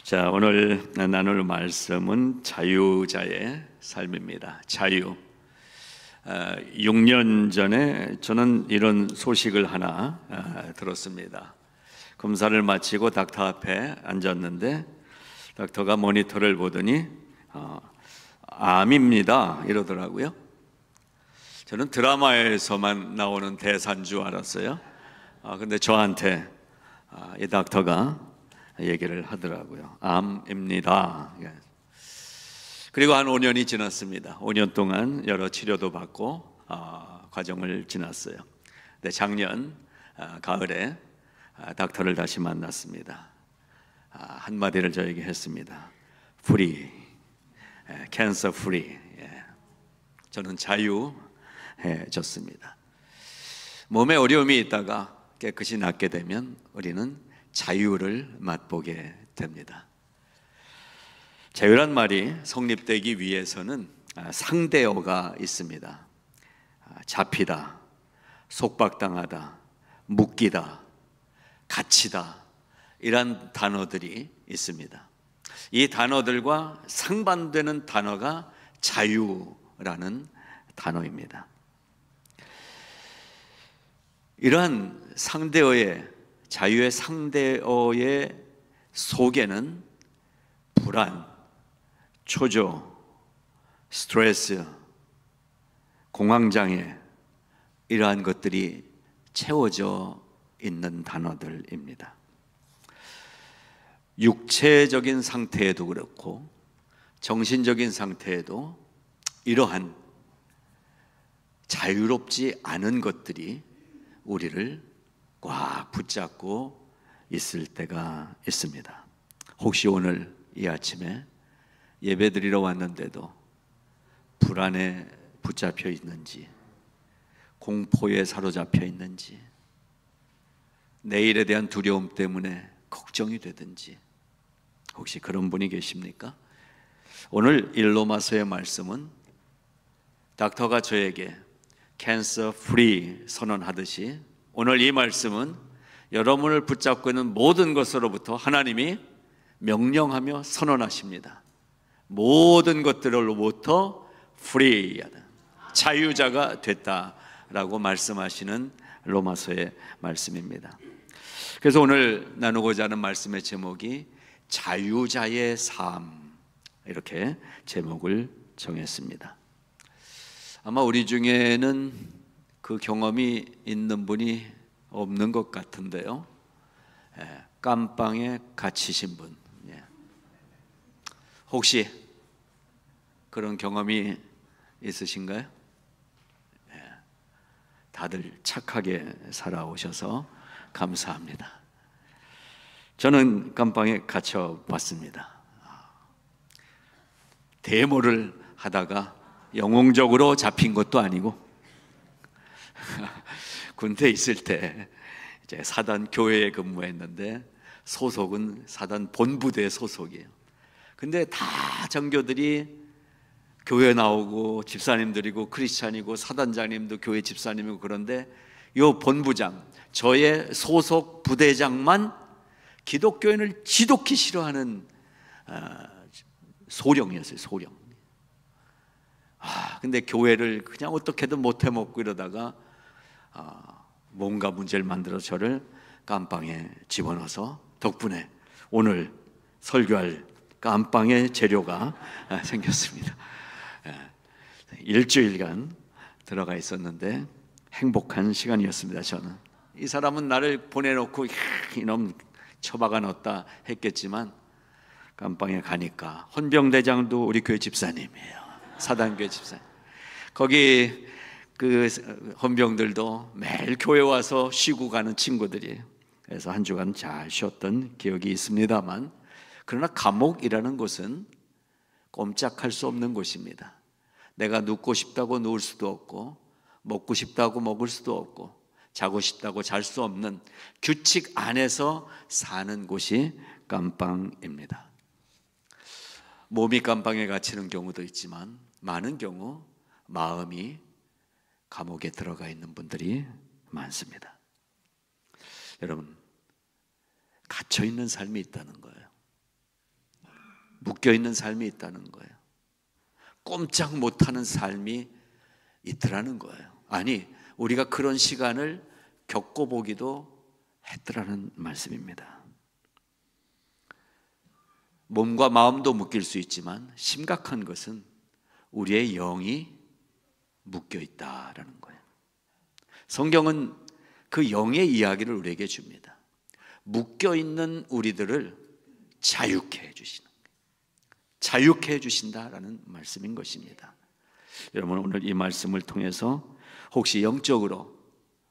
자, 오늘 나눌 말씀은 자유자의 삶입니다. 자유. 6년 전에 저는 이런 소식을 하나 들었습니다. 검사를 마치고 닥터 앞에 앉았는데 닥터가 모니터를 보더니 암입니다 이러더라고요. 저는 드라마에서만 나오는 대사인 줄 알았어요. 근데 저한테 이 닥터가 얘기를 하더라고요. 암입니다. 그리고 한 5년이 지났습니다. 5년 동안 여러 치료도 받고 과정을 지났어요. 근데 작년 가을에 닥터를 다시 만났습니다. 한마디를 저에게 했습니다. 프리, 캔서 프리. 저는 자유해졌습니다. 몸에 어려움이 있다가 깨끗이 낫게 되면 우리는 자유를 맛보게 됩니다. 자유란 말이 성립되기 위해서는 상대어가 있습니다. 잡히다, 속박당하다, 묶이다, 갇히다, 이런 단어들이 있습니다. 이 단어들과 상반되는 단어가 자유라는 단어입니다. 이러한 상대어의 자유의 상대어의 속에는 불안, 초조, 스트레스, 공황장애, 이러한 것들이 채워져 있는 단어들입니다. 육체적인 상태에도 그렇고 정신적인 상태에도 이러한 자유롭지 않은 것들이 우리를 꽉 붙잡고 있을 때가 있습니다. 혹시 오늘 이 아침에 예배드리러 왔는데도 불안에 붙잡혀 있는지, 공포에 사로잡혀 있는지, 내일에 대한 두려움 때문에 걱정이 되든지, 혹시 그런 분이 계십니까? 오늘 일로마서의 말씀은 닥터가 저에게 캔서 프리 선언하듯이 오늘 이 말씀은 여러분을 붙잡고 있는 모든 것으로부터 하나님이 명령하며 선언하십니다. 모든 것들로부터 프리하다, 자유자가 됐다라고 말씀하시는 로마서의 말씀입니다. 그래서 오늘 나누고자 하는 말씀의 제목이 자유자의 삶, 이렇게 제목을 정했습니다. 아마 우리 중에는 그 경험이 있는 분이 없는 것 같은데요. 깜빵에 갇히신 분, 혹시 그런 경험이 있으신가요? 다들 착하게 살아오셔서 감사합니다. 저는 깜빵에 갇혀 봤습니다. 데모를 하다가 영웅적으로 잡힌 것도 아니고 군대에 있을 때 이제 사단 교회에 근무했는데 소속은 사단 본부대 소속이에요. 근데 다 장교들이 교회 나오고 집사님들이고 크리스찬이고 사단장님도 교회 집사님이고, 그런데 요 본부장, 저의 소속 부대장만 기독교인을 지독히 싫어하는 소령이었어요. 소령. 근데 교회를 그냥 어떻게든 못해 먹고 이러다가 뭔가 문제를 만들어 저를 깜빵에 집어넣어서 덕분에 오늘 설교할 깜빵의 재료가 생겼습니다. 일주일간 들어가 있었는데 행복한 시간이었습니다. 저는 이 사람은 나를 보내놓고 이놈 처박아 넣었다 했겠지만 깜빵에 가니까 헌병대장도 우리 교회 집사님이에요. 사단교회 집사님. 거기 그 헌병들도 매일 교회 와서 쉬고 가는 친구들이에요. 그래서 한 주간 잘 쉬었던 기억이 있습니다만, 그러나 감옥이라는 곳은 꼼짝할 수 없는 곳입니다. 내가 눕고 싶다고 누울 수도 없고, 먹고 싶다고 먹을 수도 없고, 자고 싶다고 잘 수 없는 규칙 안에서 사는 곳이 깜빵입니다. 몸이 깜빵에 갇히는 경우도 있지만 많은 경우 마음이 감옥에 들어가 있는 분들이 많습니다. 여러분, 갇혀있는 삶이 있다는 거예요. 묶여있는 삶이 있다는 거예요. 꼼짝 못하는 삶이 있더라는 거예요. 아니, 우리가 그런 시간을 겪어보기도 했더라는 말씀입니다. 몸과 마음도 묶일 수 있지만 심각한 것은 우리의 영이 묶여 있다라는 거예요. 성경은 그 영의 이야기를 우리에게 줍니다. 묶여 있는 우리들을 자유케 해주시는 거예요. 자유케 해주신다라는 말씀인 것입니다. 여러분, 오늘 이 말씀을 통해서 혹시 영적으로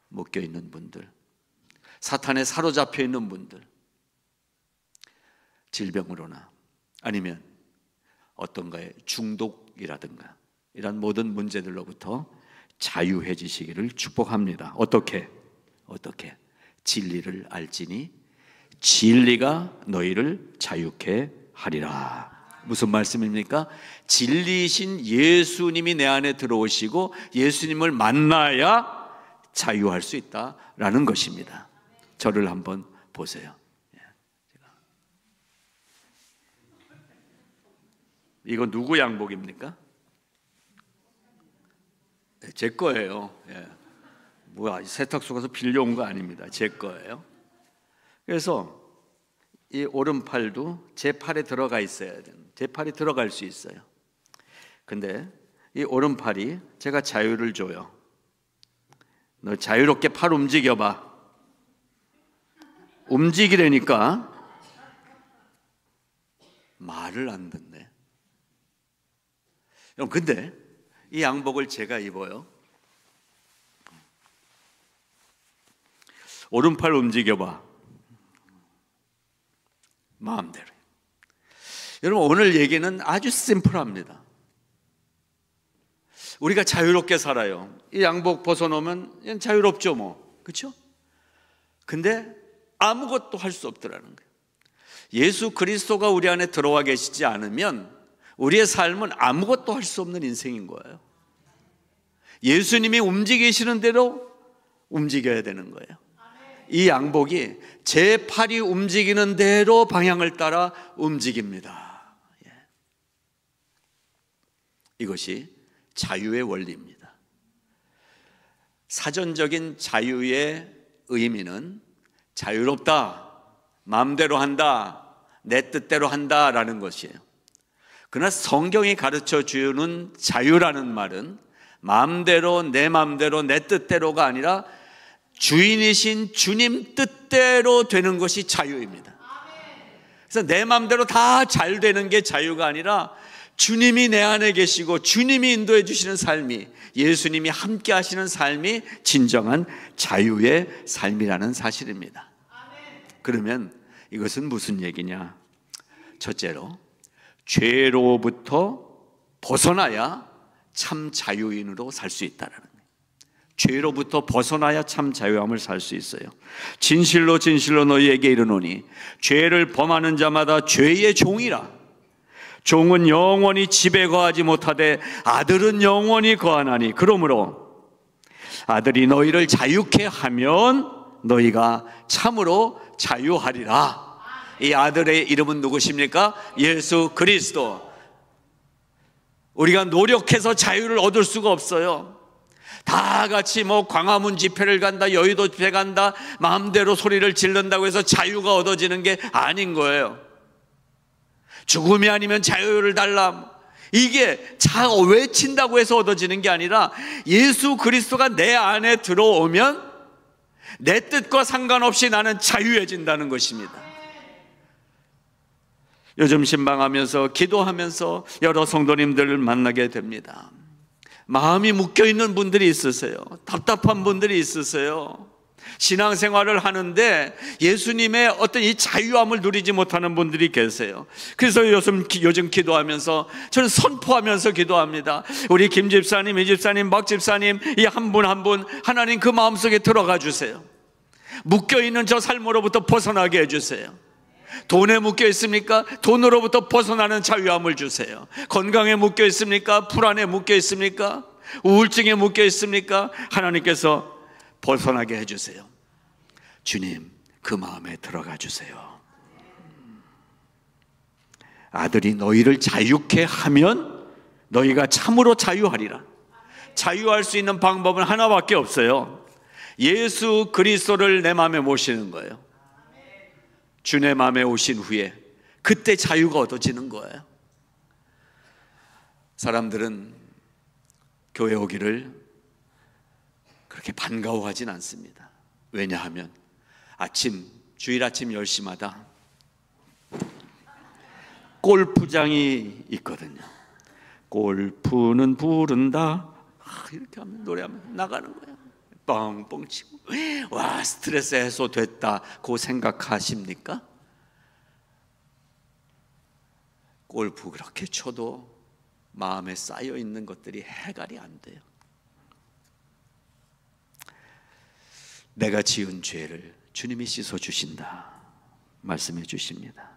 묶여 있는 분들, 사탄에 사로잡혀 있는 분들, 질병으로나 아니면 어떤가의 중독이라든가 이런 모든 문제들로부터 자유해지시기를 축복합니다. 어떻게? 진리를 알지니 진리가 너희를 자유케 하리라. 무슨 말씀입니까? 진리이신 예수님이 내 안에 들어오시고 예수님을 만나야 자유할 수 있다라는 것입니다. 저를 한번 보세요. 이거 누구 양복입니까? 제 거예요. 뭐야, 세탁소 가서 빌려온 거 아닙니다. 제 거예요. 그래서 이 오른팔도 제 팔에 들어가 있어야 돼요. 제 팔이 들어갈 수 있어요. 근데 이 오른팔이 제가 자유를 줘요. 너 자유롭게 팔 움직여봐. 움직이려니까 말을 안 듣네. 근데 이 양복을 제가 입어요. 오른팔 움직여봐. 마음대로. 여러분, 오늘 얘기는 아주 심플합니다. 우리가 자유롭게 살아요. 이 양복 벗어놓으면 자유롭죠 뭐, 그렇죠? 근데 아무것도 할 수 없더라는 거예요. 예수 그리스도가 우리 안에 들어와 계시지 않으면 우리의 삶은 아무것도 할 수 없는 인생인 거예요. 예수님이 움직이시는 대로 움직여야 되는 거예요. 이 양복이 제 팔이 움직이는 대로 방향을 따라 움직입니다. 이것이 자유의 원리입니다. 사전적인 자유의 의미는 자유롭다, 마음대로 한다, 내 뜻대로 한다라는 것이에요. 그러나 성경이 가르쳐 주는 자유라는 말은 마음대로, 내 마음대로, 내 뜻대로가 아니라 주인이신 주님 뜻대로 되는 것이 자유입니다. 그래서 내 마음대로 다 잘 되는 게 자유가 아니라 주님이 내 안에 계시고 주님이 인도해 주시는 삶이, 예수님이 함께 하시는 삶이 진정한 자유의 삶이라는 사실입니다. 그러면 이것은 무슨 얘기냐? 첫째로, 죄로부터 벗어나야 참 자유인으로 살 수 있다는 거예요. 죄로부터 벗어나야 참 자유함을 살 수 있어요. 진실로 진실로 너희에게 이르노니 죄를 범하는 자마다 죄의 종이라. 종은 영원히 집에 거하지 못하되 아들은 영원히 거하나니 그러므로 아들이 너희를 자유케 하면 너희가 참으로 자유하리라. 이 아들의 이름은 누구십니까? 예수 그리스도. 우리가 노력해서 자유를 얻을 수가 없어요. 다 같이 뭐 광화문 집회를 간다, 여의도 집회 간다, 마음대로 소리를 지른다고 해서 자유가 얻어지는 게 아닌 거예요. 죽음이 아니면 자유를 달라, 이게 외친다고 해서 얻어지는 게 아니라 예수 그리스도가 내 안에 들어오면 내 뜻과 상관없이 나는 자유해진다는 것입니다. 요즘 신방하면서 기도하면서 여러 성도님들을 만나게 됩니다. 마음이 묶여있는 분들이 있으세요. 답답한 분들이 있으세요. 신앙생활을 하는데 예수님의 어떤 이 자유함을 누리지 못하는 분들이 계세요. 그래서 요즘 기도하면서 저는 선포하면서 기도합니다. 우리 김 집사님, 이 집사님, 박 집사님, 이 한 분 한 분 하나님 그 마음속에 들어가 주세요. 묶여있는 저 삶으로부터 벗어나게 해주세요. 돈에 묶여 있습니까? 돈으로부터 벗어나는 자유함을 주세요. 건강에 묶여 있습니까? 불안에 묶여 있습니까? 우울증에 묶여 있습니까? 하나님께서 벗어나게 해주세요. 주님, 그 마음에 들어가 주세요. 아들이 너희를 자유케 하면 너희가 참으로 자유하리라. 자유할 수 있는 방법은 하나밖에 없어요. 예수 그리스도를 내 마음에 모시는 거예요. 주 내 마음에 오신 후에 그때 자유가 얻어지는 거예요. 사람들은 교회 오기를 그렇게 반가워하진 않습니다. 왜냐하면 주일 아침 10시마다 골프장이 있거든요. 골프는 부른다, 이렇게 하면 노래하면 나가는 거예요. 뻥뻥 치고 와, 스트레스 해소됐다고 생각하십니까? 골프 그렇게 쳐도 마음에 쌓여 있는 것들이 해결이 안 돼요. 내가 지은 죄를 주님이 씻어 주신다 말씀해 주십니다.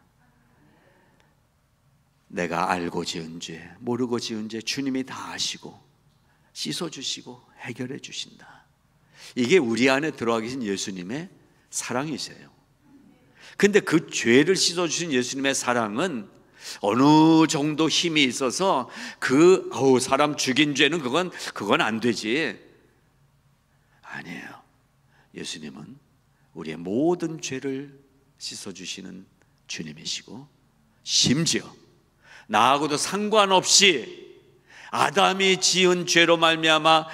내가 알고 지은 죄, 모르고 지은 죄 주님이 다 아시고 씻어 주시고 해결해 주신다. 이게 우리 안에 들어와 계신 예수님의 사랑이세요. 근데 그 죄를 씻어 주신 예수님의 사랑은 어느 정도 힘이 있어서 사람 죽인 죄는 그건 안 되지. 아니에요. 예수님은 우리의 모든 죄를 씻어주시는 주님이시고, 심지어 나하고도 상관없이 아담이 지은 죄로 말미암아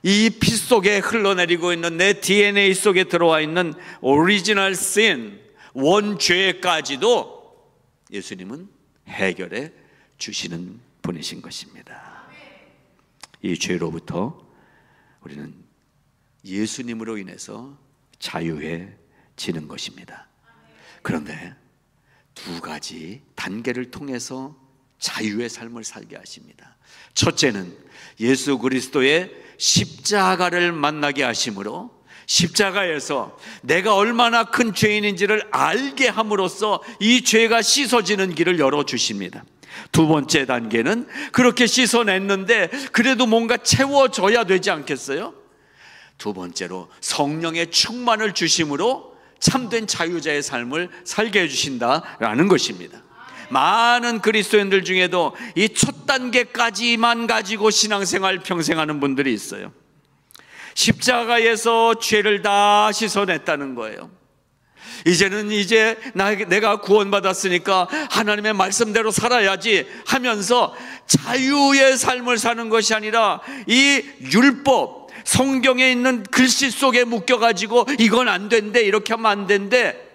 이 피 속에 흘러내리고 있는 내 DNA 속에 들어와 있는 오리지널 신, 원죄까지도 예수님은 해결해 주시는 분이신 것입니다. 이 죄로부터 우리는 예수님으로 인해서 자유해지는 것입니다. 그런데 두 가지 단계를 통해서 자유의 삶을 살게 하십니다. 첫째는 예수 그리스도의 십자가를 만나게 하심으로 십자가에서 내가 얼마나 큰 죄인인지를 알게 함으로써 이 죄가 씻어지는 길을 열어주십니다. 두 번째 단계는 그렇게 씻어냈는데 그래도 뭔가 채워져야 되지 않겠어요? 두 번째로 성령의 충만을 주심으로 참된 자유자의 삶을 살게 해주신다라는 것입니다. 많은 그리스도인들 중에도 이 첫 단계까지만 가지고 신앙생활 평생 하는 분들이 있어요. 십자가에서 죄를 다 씻어냈다는 거예요. 이제는 내가 구원받았으니까 하나님의 말씀대로 살아야지 하면서 자유의 삶을 사는 것이 아니라 이 율법, 성경에 있는 글씨 속에 묶여가지고 이건 안 된대, 이렇게 하면 안 된대.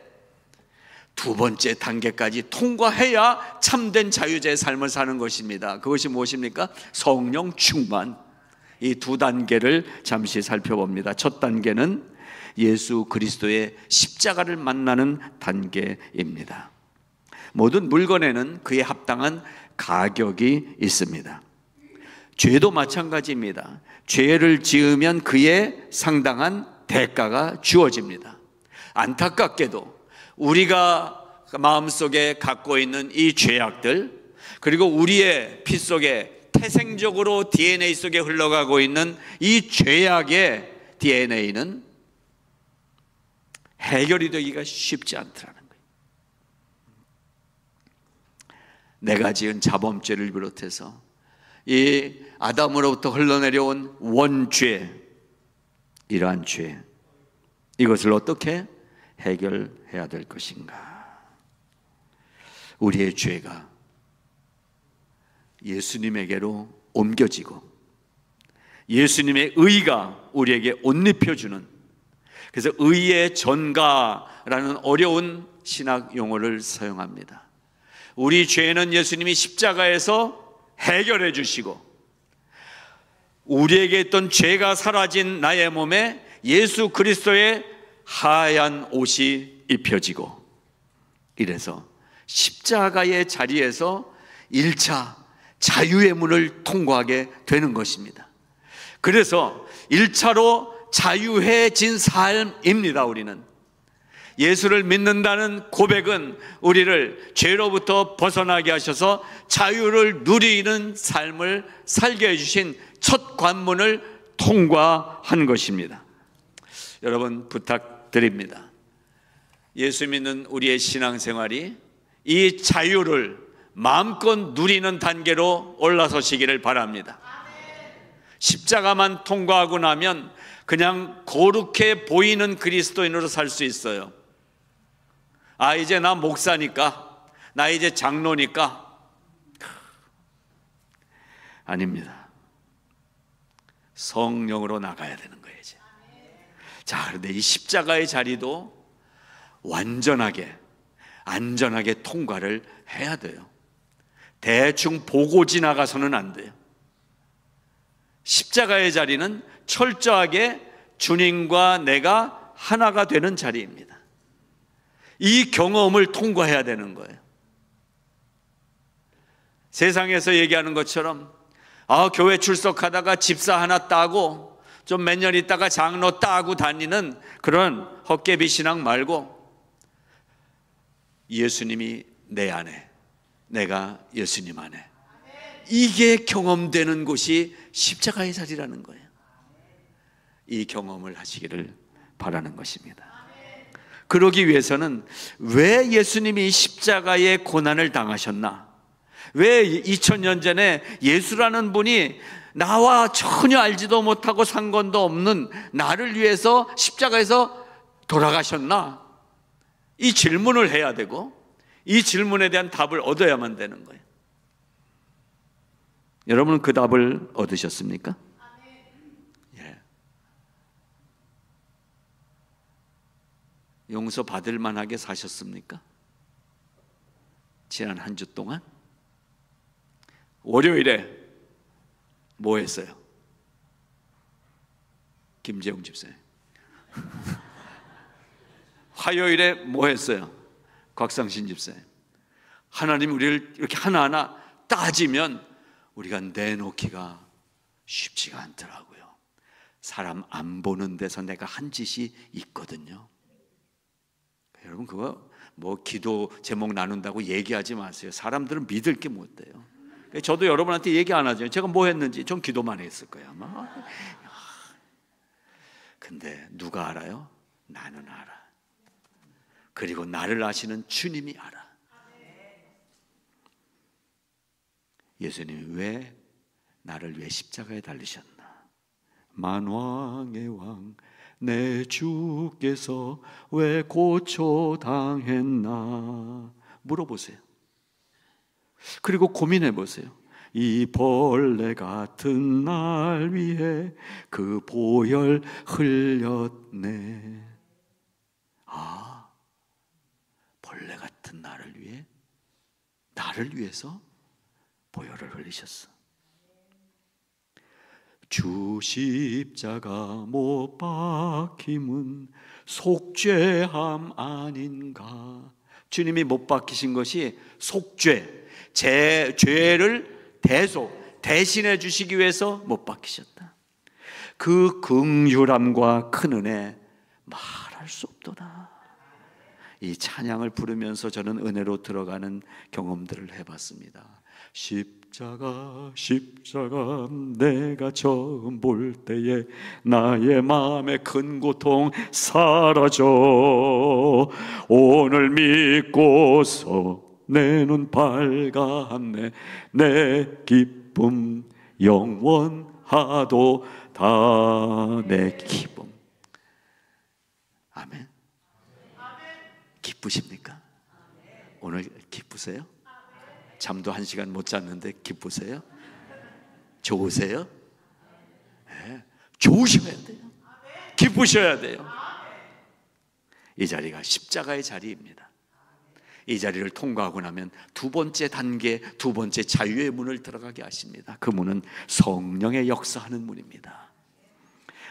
두 번째 단계까지 통과해야 참된 자유자의 삶을 사는 것입니다. 그것이 무엇입니까? 성령 충만. 이 두 단계를 잠시 살펴봅니다. 첫 단계는 예수 그리스도의 십자가를 만나는 단계입니다. 모든 물건에는 그에 합당한 가격이 있습니다. 죄도 마찬가지입니다. 죄를 지으면 그에 상당한 대가가 주어집니다. 안타깝게도 우리가 마음속에 갖고 있는 이 죄악들, 그리고 우리의 피 속에 태생적으로 DNA 속에 흘러가고 있는 이 죄악의 DNA는 해결이 되기가 쉽지 않더라는 거예요. 내가 지은 자범죄를 비롯해서 이 아담으로부터 흘러내려온 원죄, 이러한 죄, 이것을 어떻게 해결해야 될 것인가? 우리의 죄가 예수님에게로 옮겨지고 예수님의 의가 우리에게 옷 입혀주는, 그래서 의의 전가라는 어려운 신학 용어를 사용합니다. 우리 죄는 예수님이 십자가에서 해결해 주시고 우리에게 있던 죄가 사라진 나의 몸에 예수 그리스도의 하얀 옷이 입혀지고, 이래서 십자가의 자리에서 1차 자유의 문을 통과하게 되는 것입니다. 그래서 1차로 자유해진 삶입니다. 우리는 예수를 믿는다는 고백은 우리를 죄로부터 벗어나게 하셔서 자유를 누리는 삶을 살게 해주신 첫 관문을 통과한 것입니다. 여러분, 부탁드립니다. 예수 믿는 우리의 신앙생활이 이 자유를 마음껏 누리는 단계로 올라서시기를 바랍니다. 십자가만 통과하고 나면 그냥 거룩해 보이는 그리스도인으로 살 수 있어요. 아, 이제 나 목사니까, 나 이제 장로니까. 아닙니다. 성령으로 나가야 되는 거예요 이제. 자, 그런데 이 십자가의 자리도 완전하게 안전하게 통과를 해야 돼요. 대충 보고 지나가서는 안 돼요. 십자가의 자리는 철저하게 주님과 내가 하나가 되는 자리입니다. 이 경험을 통과해야 되는 거예요. 세상에서 얘기하는 것처럼 교회 출석하다가 집사 하나 따고 좀 몇 년 있다가 장로 따고 다니는 그런 헛개비 신앙 말고, 예수님이 내 안에, 내가 예수님 안에, 이게 경험되는 곳이 십자가의 자리라는 거예요. 이 경험을 하시기를 바라는 것입니다. 그러기 위해서는 왜 예수님이 십자가의 고난을 당하셨나? 왜 2000년 전에 예수라는 분이 나와 전혀 알지도 못하고 상관도 없는 나를 위해서 십자가에서 돌아가셨나? 이 질문을 해야 되고, 이 질문에 대한 답을 얻어야만 되는 거예요. 여러분은 그 답을 얻으셨습니까? 예. 용서받을 만하게 사셨습니까? 지난 한 주 동안? 월요일에 뭐 했어요? 김재웅 집사님. 화요일에 뭐 했어요? 곽상신 집사님. 하나님이 우리를 이렇게 하나하나 따지면 우리가 내놓기가 쉽지가 않더라고요. 사람 안 보는 데서 내가 한 짓이 있거든요. 여러분, 그거 뭐 기도 제목 나눈다고 얘기하지 마세요. 사람들은 믿을 게 못 돼요. 저도 여러분한테 얘기 안 하죠. 제가 뭐 했는지. 전 기도만 했을 거예요 아마. 근데 누가 알아요? 나는 알아. 그리고 나를 아시는 주님이 알아. 예수님이 왜 나를 위해 십자가에 달리셨나? 만왕의 왕 내 주께서 왜 고초당했나? 물어보세요. 그리고 고민해 보세요. 이 벌레 같은 날 위해 그 보혈 흘렸네. 벌레 같은 나를 위해, 나를 위해서 보혈을 흘리셨어. 주 십자가 못 박힘은 속죄함 아닌가? 주님이 못 박히신 것이 속죄, 제 죄를 대신해 주시기 위해서 못 박히셨다. 그 긍휼함과 큰 은혜 말할 수 없도다. 이 찬양을 부르면서 저는 은혜로 들어가는 경험들을 해봤습니다. 십자가 십자가 내가 처음 볼 때에 나의 마음의 큰 고통 사라져. 오늘 믿고서 내 눈 밝았네. 내 기쁨 영원하도다. 내 기쁨. 아멘. 기쁘십니까? 오늘 기쁘세요? 잠도 1시간 못 잤는데 기쁘세요? 좋으세요? 네, 좋으셔야 돼요. 기쁘셔야 돼요. 이 자리가 십자가의 자리입니다. 이 자리를 통과하고 나면 두 번째 단계, 두 번째 자유의 문을 들어가게 하십니다. 그 문은 성령의 역사하는 문입니다.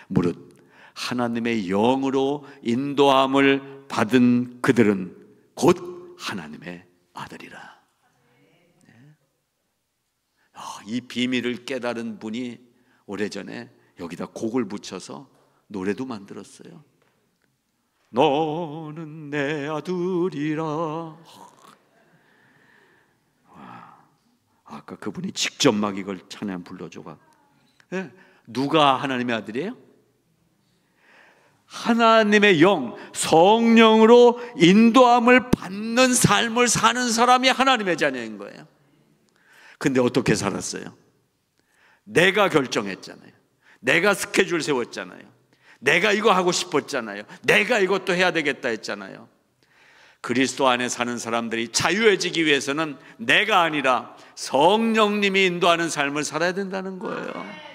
무릇 하나님의 영으로 인도함을 받은 그들은 곧 하나님의 아들이라. 이 비밀을 깨달은 분이 오래전에 여기다 곡을 붙여서 노래도 만들었어요. 너는 내 아들이라. 아까 그분이 직접 막 이걸 찬양 불러줘가. 누가 하나님의 아들이에요? 하나님의 영, 성령으로 인도함을 받는 삶을 사는 사람이 하나님의 자녀인 거예요. 근데 어떻게 살았어요? 내가 결정했잖아요. 내가 스케줄 세웠잖아요. 내가 이거 하고 싶었잖아요. 내가 이것도 해야 되겠다 했잖아요. 그리스도 안에 사는 사람들이 자유해지기 위해서는 내가 아니라 성령님이 인도하는 삶을 살아야 된다는 거예요.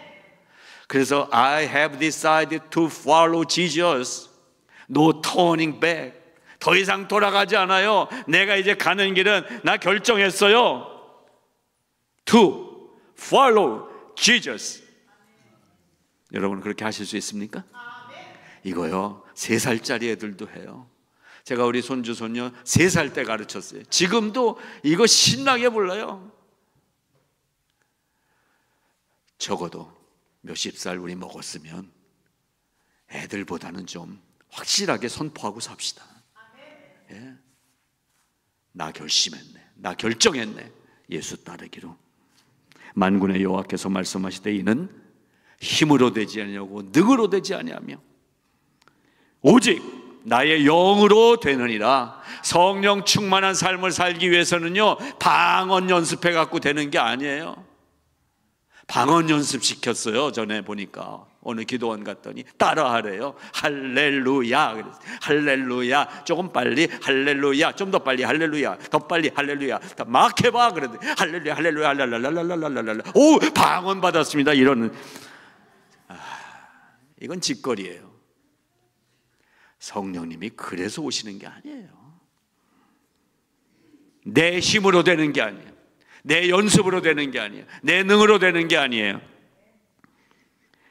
그래서 I have decided to follow Jesus. No turning back. 더 이상 돌아가지 않아요. 내가 이제 가는 길은 나 결정했어요. To follow Jesus. 여러분 그렇게 하실 수 있습니까? 이거요 3살짜리 애들도 해요. 제가 우리 손주 손녀 3살 때 가르쳤어요. 지금도 이거 신나게 불러요. 적어도 몇십 살 우리 먹었으면 애들보다는 좀 확실하게 선포하고 삽시다. 예. 나 결심했네. 나 결정했네. 예수 따르기로. 만군의 여호와께서 말씀하시되 이는 힘으로 되지 아니하고 능으로 되지 아니하며 오직 나의 영으로 되느니라. 성령 충만한 삶을 살기 위해서는요 방언 연습해 갖고 되는 게 아니에요. 방언 연습 시켰어요. 전에 보니까 어느 기도원 갔더니 따라하래요. 할렐루야 그랬어요. 할렐루야. 조금 빨리 할렐루야. 좀 더 빨리 할렐루야. 더 빨리 할렐루야. 막 해봐 그랬더니 할렐루야 할렐루야 할렐루야. 오 방언 받았습니다. 이런 이건 짓거리예요. 성령님이 그래서 오시는 게 아니에요. 내 힘으로 되는 게 아니에요. 내 연습으로 되는 게 아니에요. 내 능으로 되는 게 아니에요.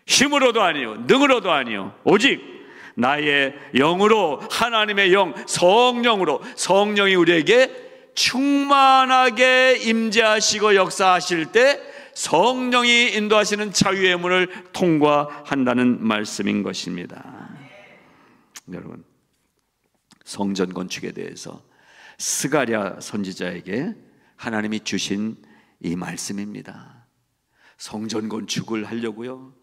힘으로도 아니에요. 능으로도 아니에요. 오직 나의 영으로, 하나님의 영, 성령으로, 성령이 우리에게 충만하게 임재하시고 역사하실 때 성령이 인도하시는 자유의 문을 통과한다는 말씀인 것입니다. 여러분, 성전 건축에 대해서 스가랴 선지자에게 하나님이 주신 이 말씀입니다. 성전 건축을 하려고요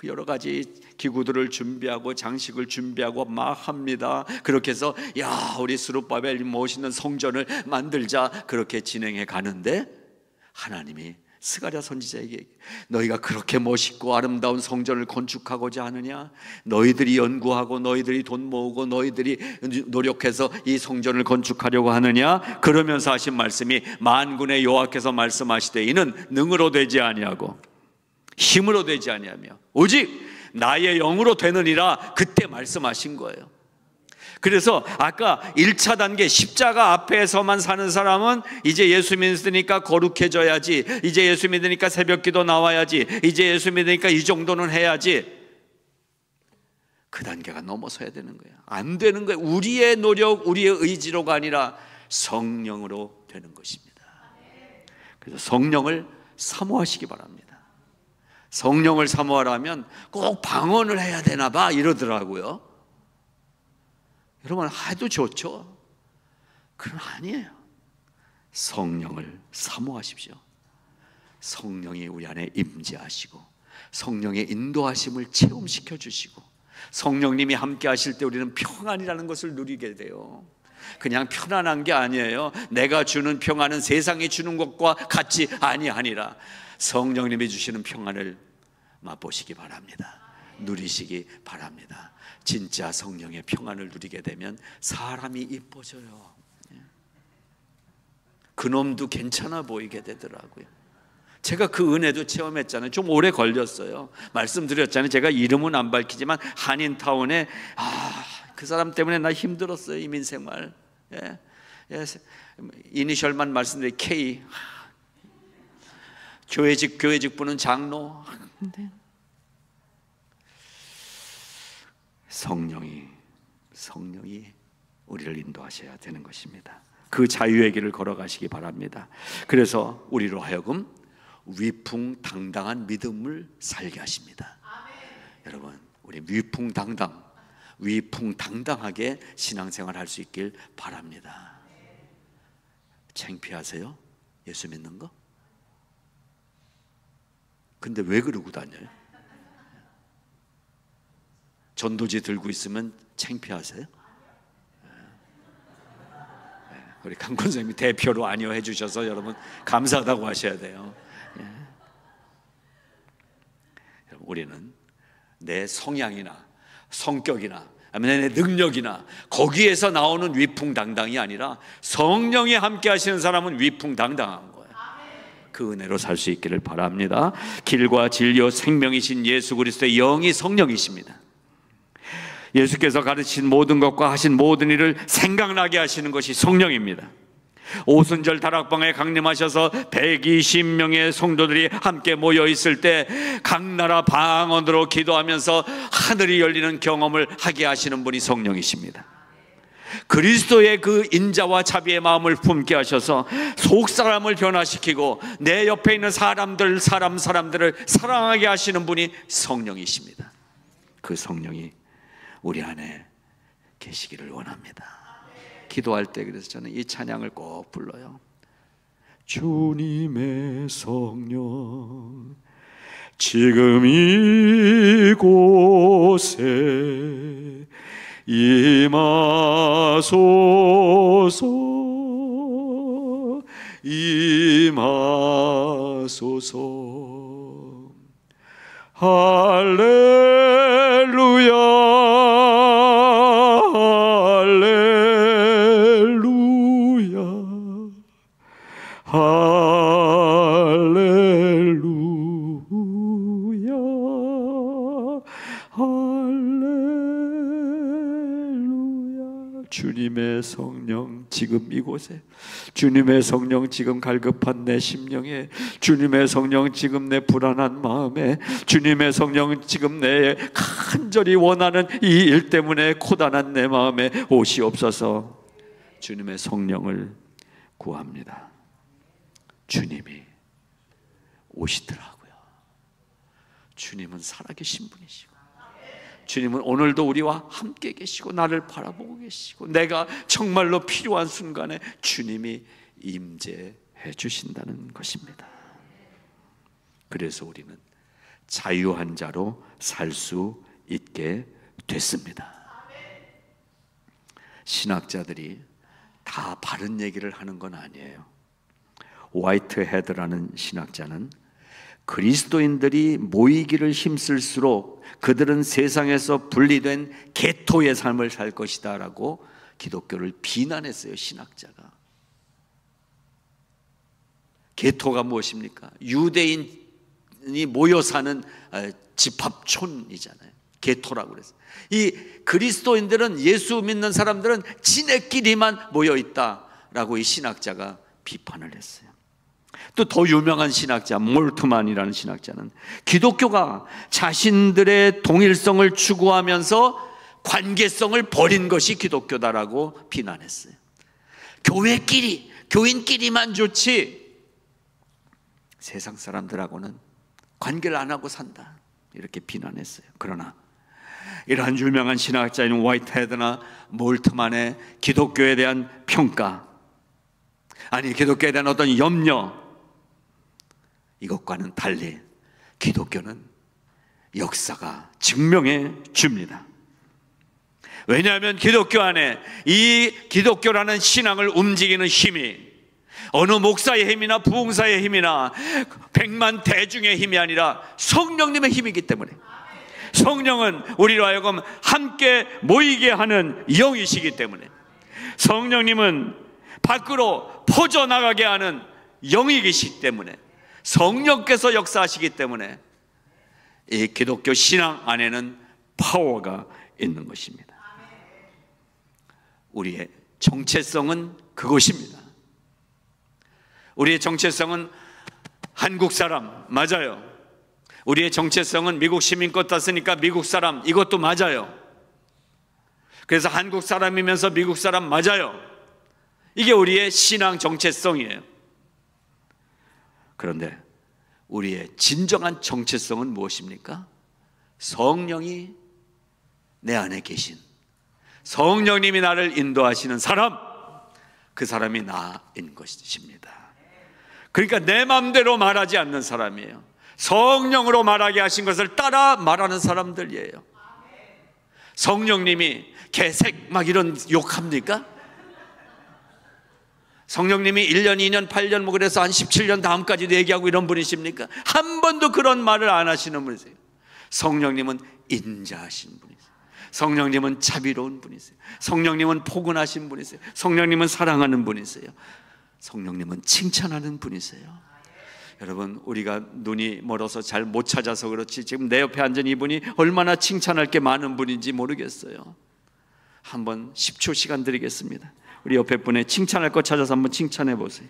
여러 가지 기구들을 준비하고 장식을 준비하고 막 합니다. 그렇게 해서 야 우리 스룹바벨 멋있는 성전을 만들자 그렇게 진행해 가는데 하나님이 스가랴 선지자에게 너희가 그렇게 멋있고 아름다운 성전을 건축하고자 하느냐? 너희들이 연구하고 너희들이 돈 모으고 너희들이 노력해서 이 성전을 건축하려고 하느냐? 그러면서 하신 말씀이 만군의 여호와께서 말씀하시되 이는 능으로 되지 아니하고 힘으로 되지 아니하며 오직 나의 영으로 되느니라. 그때 말씀하신 거예요. 그래서 아까 1차 단계 십자가 앞에서만 사는 사람은 이제 예수 믿으니까 거룩해져야지, 이제 예수 믿으니까 새벽기도 나와야지, 이제 예수 믿으니까 이 정도는 해야지. 그 단계가 넘어서야 되는 거예요. 안 되는 거예요. 우리의 노력, 우리의 의지로가 아니라 성령으로 되는 것입니다. 그래서 성령을 사모하시기 바랍니다. 성령을 사모하려면 꼭 방언을 해야 되나 봐 이러더라고요. 여러분 해도 좋죠. 그건 아니에요. 성령을 사모하십시오. 성령이 우리 안에 임재하시고 성령의 인도하심을 체험시켜 주시고 성령님이 함께 하실 때 우리는 평안이라는 것을 누리게 돼요. 그냥 편안한 게 아니에요. 내가 주는 평안은 세상이 주는 것과 같이 아니하니라. 성령님이 주시는 평안을 맛보시기 바랍니다. 누리시기 바랍니다. 진짜 성령의 평안을 누리게 되면 사람이 이뻐져요. 그놈도 괜찮아 보이게 되더라고요. 제가 그 은혜도 체험했잖아요. 좀 오래 걸렸어요. 말씀드렸잖아요. 제가 이름은 안 밝히지만 한인타운에 그 사람 때문에 나 힘들었어요. 이민생활. 예. 이니셜만 말씀드린 K. 교회직 부는 장로. 성령이 우리를 인도하셔야 되는 것입니다. 그 자유의 길을 걸어가시기 바랍니다. 그래서 우리로 하여금 위풍당당한 믿음을 살게 하십니다. 여러분 우리 위풍당당하게 신앙생활 할 수 있길 바랍니다. 창피하세요? 예수 믿는 거? 근데 왜 그러고 다녀요? 전도지 들고 있으면 창피하세요? 우리 강권 선생님이 대표로 아니요 해주셔서 여러분 감사하다고 하셔야 돼요. 우리는 내 성향이나 성격이나 아니면 내 능력이나 거기에서 나오는 위풍당당이 아니라 성령이 함께 하시는 사람은 위풍당당한 거예요. 그 은혜로 살 수 있기를 바랍니다. 길과 진리와 생명이신 예수 그리스도의 영이 성령이십니다. 예수께서 가르친 모든 것과 하신 모든 일을 생각나게 하시는 것이 성령입니다. 오순절 다락방에 강림하셔서 120명의 성도들이 함께 모여 있을 때 각 나라 방언으로 기도하면서 하늘이 열리는 경험을 하게 하시는 분이 성령이십니다. 그리스도의 그 인자와 자비의 마음을 품게 하셔서 속사람을 변화시키고 내 옆에 있는 사람들을 사랑하게 하시는 분이 성령이십니다. 그 성령이 우리 안에 계시기를 원합니다. 기도할 때 그래서 저는 이 찬양을 꼭 불러요. 주님의 성령 지금 이곳에 임하소서 임하소서. 할렐루야 할렐루야 할렐루야 할렐루야. 주님의 성령 지금 이곳에, 주님의 성령 지금 갈급한 내 심령에, 주님의 성령 지금 내 불안한 마음에, 주님의 성령 지금 내 간절히 원하는 이 일 때문에 고단한 내 마음에 오시옵소서. 주님의 성령을 구합니다. 주님이 오시더라고요. 주님은 살아계신 분이시고, 주님은 오늘도 우리와 함께 계시고 나를 바라보고 계시고, 내가 정말로 필요한 순간에 주님이 임재해 주신다는 것입니다. 그래서 우리는 자유한 자로 살 수 있게 됐습니다. 신학자들이 다 바른 얘기를 하는 건 아니에요. 화이트헤드라는 신학자는 그리스도인들이 모이기를 힘쓸수록 그들은 세상에서 분리된 게토의 삶을 살 것이다 라고 기독교를 비난했어요. 신학자가. 게토가 무엇입니까? 유대인이 모여 사는 집합촌이잖아요. 게토라고 그랬어요. 이 그리스도인들은, 예수 믿는 사람들은 지네끼리만 모여 있다라고 이 신학자가 비판을 했어요. 또 더 유명한 신학자 몰트만이라는 신학자는 기독교가 자신들의 동일성을 추구하면서 관계성을 버린 것이 기독교다라고 비난했어요. 교회끼리, 교인끼리만 좋지 세상 사람들하고는 관계를 안 하고 산다, 이렇게 비난했어요. 그러나 이러한 유명한 신학자인 화이트헤드나 몰트만의 기독교에 대한 평가, 아니 기독교에 대한 어떤 염려, 이것과는 달리 기독교는 역사가 증명해 줍니다. 왜냐하면 기독교 안에 이 기독교라는 신앙을 움직이는 힘이 어느 목사의 힘이나 부흥사의 힘이나 백만 대중의 힘이 아니라 성령님의 힘이기 때문에, 성령은 우리로 하여금 함께 모이게 하는 영이시기 때문에, 성령님은 밖으로 퍼져나가게 하는 영이시기 때문에, 성령께서 역사하시기 때문에 이 기독교 신앙 안에는 파워가 있는 것입니다. 우리의 정체성은 그것입니다. 우리의 정체성은 한국 사람 맞아요. 우리의 정체성은 미국 시민권 땄으니까 미국 사람, 이것도 맞아요. 그래서 한국 사람이면서 미국 사람 맞아요. 이게 우리의 신앙 정체성이에요. 그런데 우리의 진정한 정체성은 무엇입니까? 성령이 내 안에 계신, 성령님이 나를 인도하시는 사람, 그 사람이 나인 것입니다. 그러니까 내 마음대로 말하지 않는 사람이에요. 성령으로 말하게 하신 것을 따라 말하는 사람들이에요. 성령님이 개색 막 이런 욕합니까? 성령님이 1년, 2년, 8년 뭐 그래서 한 17년 다음까지도 얘기하고 이런 분이십니까? 한 번도 그런 말을 안 하시는 분이세요. 성령님은 인자하신 분이세요. 성령님은 자비로운 분이세요. 성령님은 포근하신 분이세요. 성령님은 사랑하는 분이세요. 성령님은 칭찬하는 분이세요. 여러분, 우리가 눈이 멀어서 잘 못 찾아서 그렇지 지금 내 옆에 앉은 이분이 얼마나 칭찬할 게 많은 분인지 모르겠어요. 한번 10초 시간 드리겠습니다. 우리 옆에 분의 칭찬할 거 찾아서 한번 칭찬해 보세요.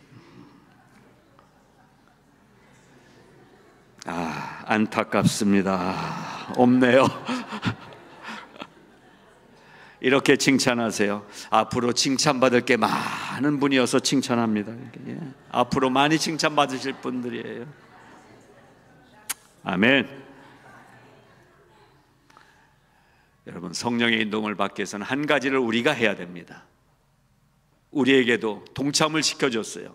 안타깝습니다. 없네요. 이렇게 칭찬하세요. 앞으로 칭찬받을 게 많은 분이어서 칭찬합니다. 앞으로 많이 칭찬받으실 분들이에요. 아멘. 여러분, 성령의 인도를 받기 위해서는 한 가지를 우리가 해야 됩니다. 우리에게도 동참을 시켜줬어요.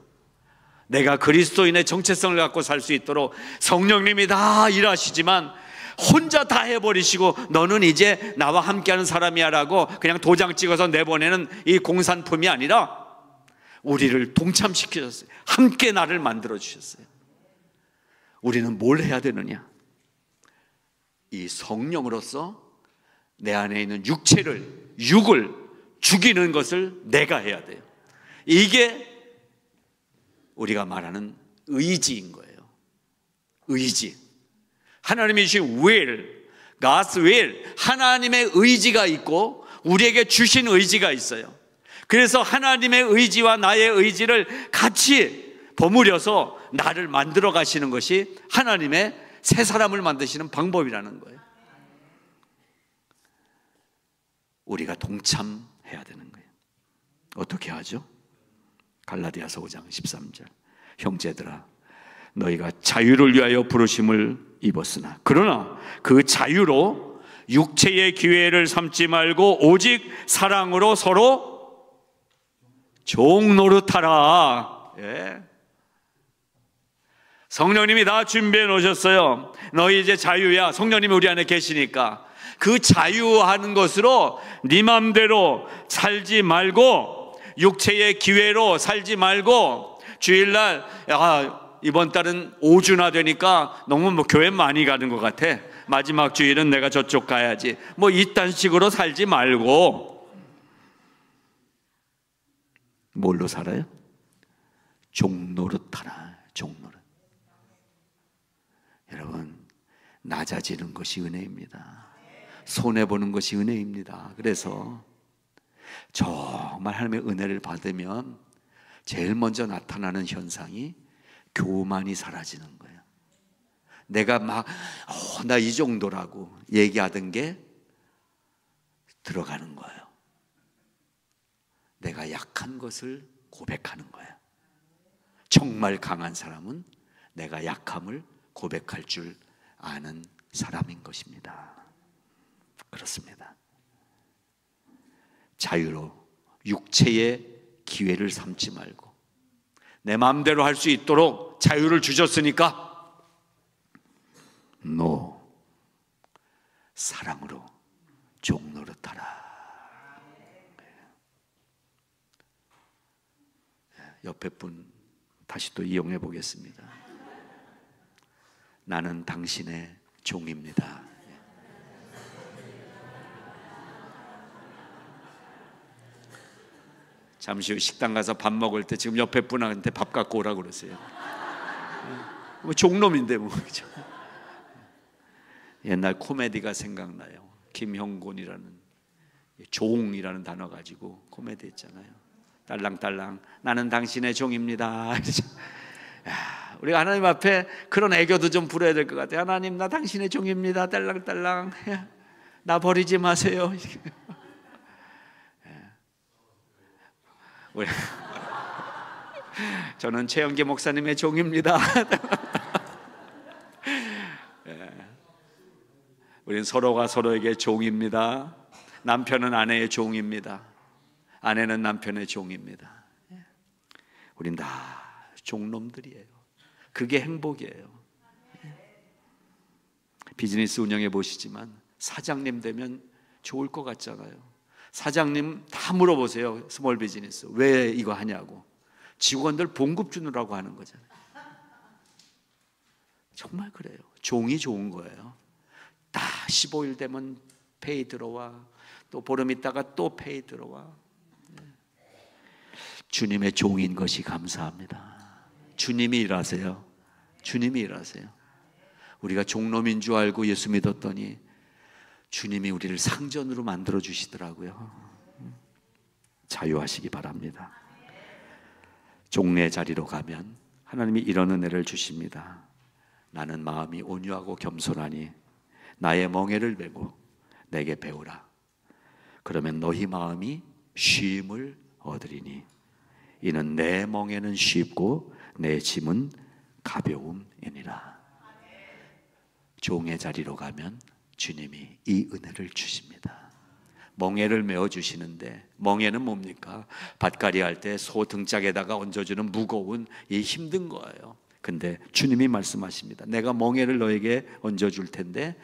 내가 그리스도인의 정체성을 갖고 살 수 있도록 성령님이 다 일하시지만 혼자 다 해버리시고 너는 이제 나와 함께하는 사람이야 라고 그냥 도장 찍어서 내보내는 이 공산품이 아니라 우리를 동참시키셨어요. 함께 나를 만들어 주셨어요. 우리는 뭘 해야 되느냐? 이 성령으로서 내 안에 있는 육을 죽이는 것을 내가 해야 돼요. 이게 우리가 말하는 의지인 거예요. 의지. 하나님이 주신 will, God's will, 하나님의 의지가 있고 우리에게 주신 의지가 있어요. 그래서 하나님의 의지와 나의 의지를 같이 버무려서 나를 만들어 가시는 것이 하나님의 새 사람을 만드시는 방법이라는 거예요. 우리가 동참해야 되는 거예요. 어떻게 하죠? 갈라디아서 5장 13절. 형제들아, 너희가 자유를 위하여 부르심을 입었으나 그러나 그 자유로 육체의 기회를 삼지 말고 오직 사랑으로 서로 종 노릇하라. 예. 성령님이 다 준비해 놓으셨어요. 너희 이제 자유야. 성령님이 우리 안에 계시니까 그 자유하는 것으로 네 맘대로 살지 말고 육체의 기회로 살지 말고 주일날 이번 달은 5주나 되니까 너무 뭐 교회 많이 가는 것 같아. 마지막 주일은 내가 저쪽 가야지. 뭐 이딴 식으로 살지 말고 뭘로 살아요? 종노릇하라. 종노릇. 여러분, 낮아지는 것이 은혜입니다. 손해보는 것이 은혜입니다. 그래서 정말 하나님의 은혜를 받으면 제일 먼저 나타나는 현상이 교만이 사라지는 거예요. 내가 막 나 이 정도라고 얘기하던 게 들어가는 거예요. 내가 약한 것을 고백하는 거예요. 정말 강한 사람은 내가 약함을 고백할 줄 아는 사람인 것입니다. 그렇습니다. 자유로 육체의 기회를 삼지 말고 내 마음대로 할 수 있도록 자유를 주셨으니까 사랑으로 종노릇하라. 옆에 분 다시 또 이용해 보겠습니다. 나는 당신의 종입니다. 잠시 후 식당 가서 밥 먹을 때 지금 옆에 분한테 밥 갖고 오라고 그러세요. 뭐 종놈인데 뭐. 그죠? 옛날 코미디가 생각나요. 김형곤이라는 종이라는 단어 가지고 코미디 했잖아요. 딸랑딸랑 나는 당신의 종입니다. 야, 우리가 하나님 앞에 그런 애교도 좀 부려야 될 것 같아요. 하나님, 나 당신의 종입니다. 딸랑딸랑 나 버리지 마세요. 저는 최영기 목사님의 종입니다. 우리는 서로가 서로에게 종입니다. 남편은 아내의 종입니다. 아내는 남편의 종입니다. 우린 다 종놈들이에요. 그게 행복이에요. 비즈니스 운영해 보시지만 사장님 되면 좋을 것 같잖아요. 사장님 다 물어보세요. 스몰 비즈니스 왜 이거 하냐고. 직원들 봉급 주느라고 하는 거잖아요. 정말 그래요. 종이 좋은 거예요. 딱 15일 되면 페이 들어와, 또 보름 있다가 또 페이 들어와. 주님의 종인 것이 감사합니다. 주님이 일하세요. 주님이 일하세요. 우리가 종놈인 줄 알고 예수 믿었더니 주님이 우리를 상전으로 만들어 주시더라고요. 자유하시기 바랍니다. 종의 자리로 가면 하나님이 이런 은혜를 주십니다. 나는 마음이 온유하고 겸손하니 나의 멍에를 메고 내게 배우라. 그러면 너희 마음이 쉼을 얻으리니 이는 내 멍에는 쉽고 내 짐은 가벼움이니라. 종의 자리로 가면 주님이 이 은혜를 주십니다. 멍에를 메어주시는데, 멍에는 뭡니까? 밭갈이 할 때 소 등짝에다가 얹어주는 무거운 이 힘든 거예요. 근데 주님이 말씀하십니다. 내가 멍에를 너에게 얹어줄 텐데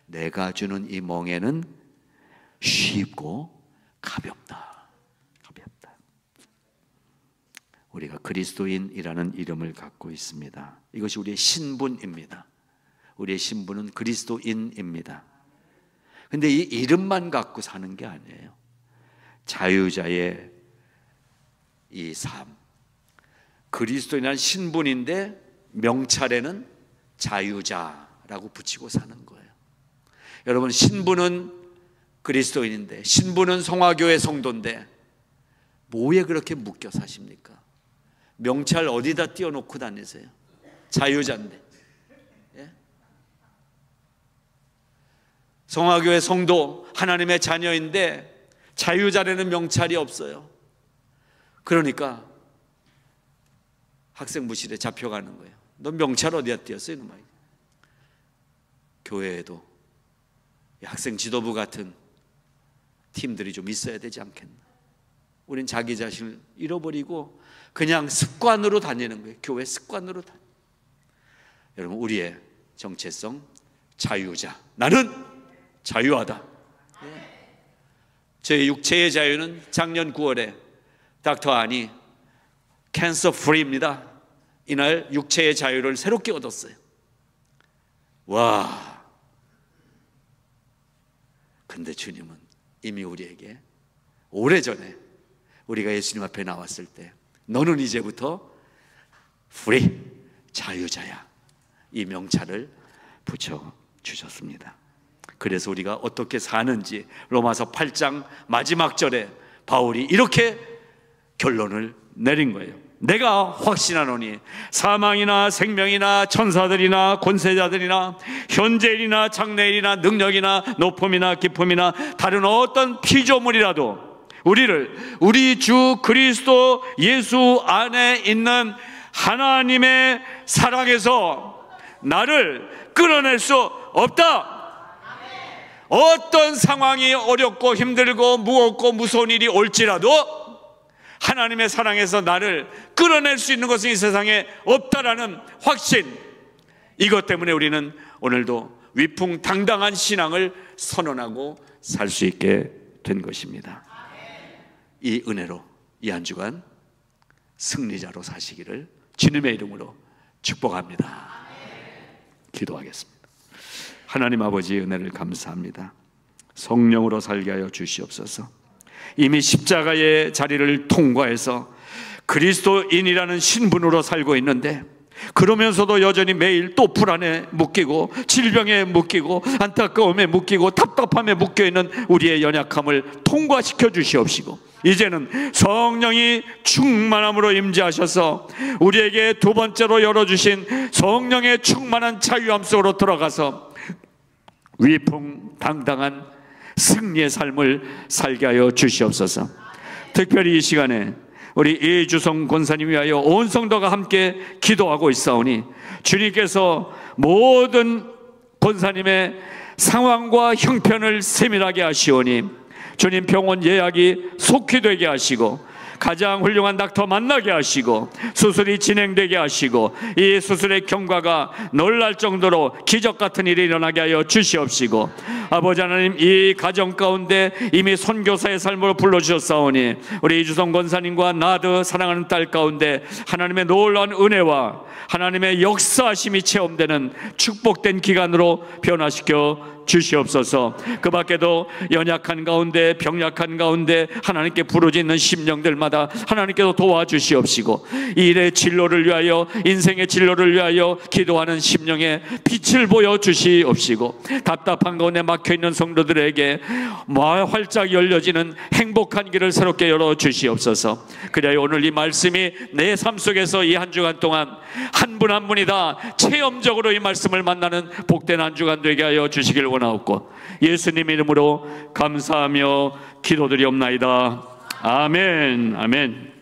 내가 주는 이 멍에는 쉽고 가볍다. 가볍다. 우리가 그리스도인이라는 이름을 갖고 있습니다. 이것이 우리의 신분입니다. 우리의 신분은 그리스도인입니다. 근데 이 이름만 갖고 사는 게 아니에요. 자유자의 이 삶, 그리스도인이라는 신분인데 명찰에는 자유자라고 붙이고 사는 거예요. 여러분, 신분은 그리스도인인데, 신분은 성화교회 성도인데 뭐에 그렇게 묶여 사십니까? 명찰 어디다 띄워놓고 다니세요? 자유자인데. 예? 성화교회 성도, 하나님의 자녀인데 자유자라는 명찰이 없어요. 그러니까 학생부실에 잡혀가는 거예요. 너 명찰 어디다 띄었어요? 이놈아. 교회에도 학생 지도부 같은 팀들이 좀 있어야 되지 않겠나. 우린 자기 자신을 잃어버리고 그냥 습관으로 다니는 거예요. 교회 습관으로 다니는. 여러분, 우리의 정체성, 자유자. 나는 자유하다. 제 육체의 자유는 작년 9월에 닥터 안이 캔서 프리입니다. 이날 육체의 자유를 새롭게 얻었어요. 와! 근데 주님은 이미 우리에게 오래전에 우리가 예수님 앞에 나왔을 때 너는 이제부터 프리, 자유자야, 이 명찰을 붙여주셨습니다. 그래서 우리가 어떻게 사는지 로마서 8장 마지막 절에 바울이 이렇게 결론을 내린 거예요. 내가 확신하노니 사망이나 생명이나 천사들이나 권세자들이나 현재일이나 장래일이나 능력이나 높음이나 깊음이나 다른 어떤 피조물이라도 우리를 우리 주 그리스도 예수 안에 있는 하나님의 사랑에서 나를 끌어낼 수 없다. 어떤 상황이 어렵고 힘들고 무겁고 무서운 일이 올지라도 하나님의 사랑에서 나를 끌어낼 수 있는 것은 이 세상에 없다라는 확신, 이것 때문에 우리는 오늘도 위풍당당한 신앙을 선언하고 살 수 있게 된 것입니다. 이 은혜로 이 한 주간 승리자로 사시기를 주님의 이름으로 축복합니다. 기도하겠습니다. 하나님 아버지, 은혜를 감사합니다. 성령으로 살게 하여 주시옵소서. 이미 십자가의 자리를 통과해서 그리스도인이라는 신분으로 살고 있는데, 그러면서도 여전히 매일 또 불안에 묶이고 질병에 묶이고 안타까움에 묶이고 답답함에 묶여있는 우리의 연약함을 통과시켜 주시옵시고, 이제는 성령이 충만함으로 임재하셔서 우리에게 두 번째로 열어주신 성령의 충만한 자유함 속으로 들어가서 위풍당당한 승리의 삶을 살게 하여 주시옵소서. 특별히 이 시간에 우리 이주성 권사님 위하여 온 성도가 함께 기도하고 있사오니 주님께서 모든 권사님의 상황과 형편을 세밀하게 하시오니 주님 병원 예약이 속히 되게 하시고 가장 훌륭한 닥터 만나게 하시고 수술이 진행되게 하시고 이 수술의 경과가 놀랄 정도로 기적 같은 일이 일어나게 하여 주시옵시고, 아버지 하나님, 이 가정 가운데 이미 선교사의 삶으로 불러주셨사오니 우리 이주성 권사님과 나드 사랑하는 딸 가운데 하나님의 놀라운 은혜와 하나님의 역사하심이 체험되는 축복된 기간으로 변화시켜 주시옵소서. 그 밖에도 연약한 가운데, 병약한 가운데 하나님께 부르짖는 심령들마다 하나님께서 도와주시옵시고, 이 일의 진로를 위하여, 인생의 진로를 위하여 기도하는 심령에 빛을 보여주시옵시고, 답답한 가운데 막혀있는 성도들에게 활짝 열려지는 행복한 길을 새롭게 열어주시옵소서. 그래야 오늘 이 말씀이 내 삶 속에서 이 한 주간 동안 한 분 한 분이 다 체험적으로 이 말씀을 만나는 복된 한 주간 되게 하여 주시길 원하옵고, 예수님 이름으로 감사하며 기도드리옵나이다. 아멘. 아멘.